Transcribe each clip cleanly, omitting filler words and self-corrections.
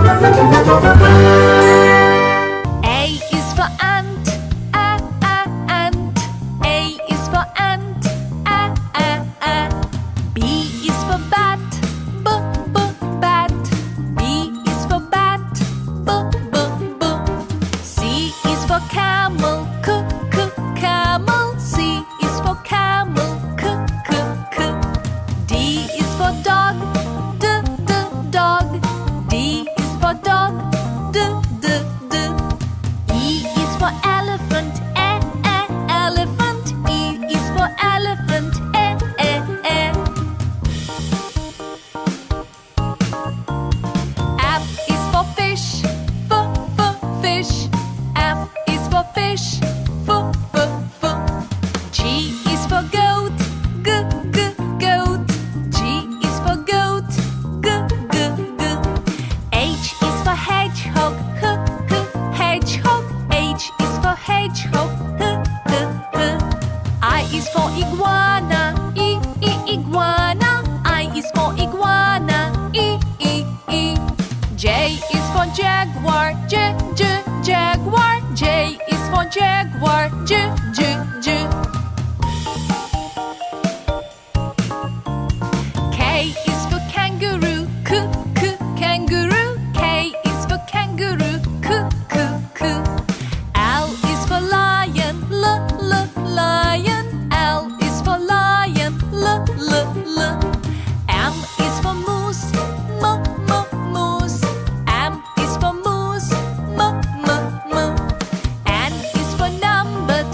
A is for ant, ant. A is for ant, B is for bat, bat. B is for bat, b. C is for camel, camel. C is for camel, c. D is for dog, dog. D is for dog, d. E is for elephant, elephant. E is for elephant, F is for fish, fish. F is for fish, f. G is for goat, goat. G is for goat, g. H is for hedgehog, hedgehog. H is for hedgehog, I is for iguana, iguana. I is for iguana, J is for jaguar, jaguar. J is for jaguar, j. K is for kangaroo, kangaroo. K is for kangaroo, k. L is for lion, lion. L is for lion, l. M is for moose, moose. M is for moose, m. N is for numbered,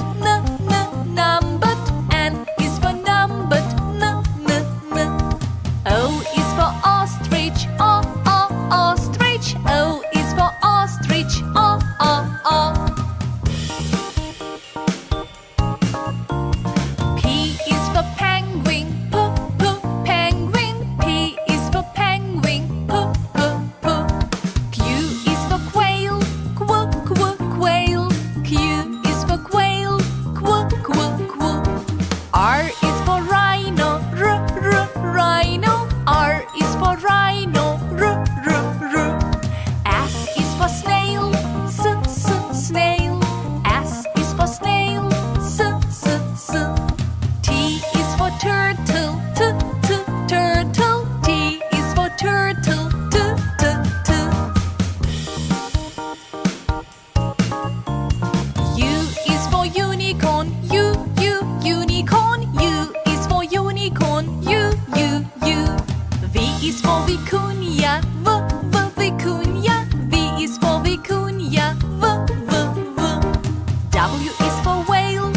numbered. N is for numbered, n. O is for ostrich, ostrich. O is for ostrich, o. P is for penguin, penguin. P is for penguin, p. Q is for quail, quail. Q is for quail, qu. R is for rhino, rhino. R is for rhino, r. S is for snail, snail. S is for snail, s. T is for turtle, turtle. T is for turtle, t. U is for unicorn, unicorn. U is for unicorn, u. V is for vicuña, vicuña. V is for vicuña, v. W is for whale,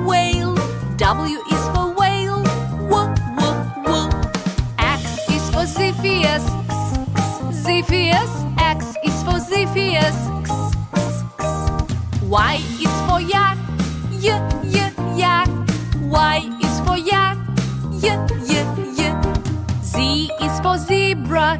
whale. W is for whale, w. X is for Ziphius, Ziphius. X is for Ziphius, Y is for yak, yak. Y is for yak, y. Z is for zebra,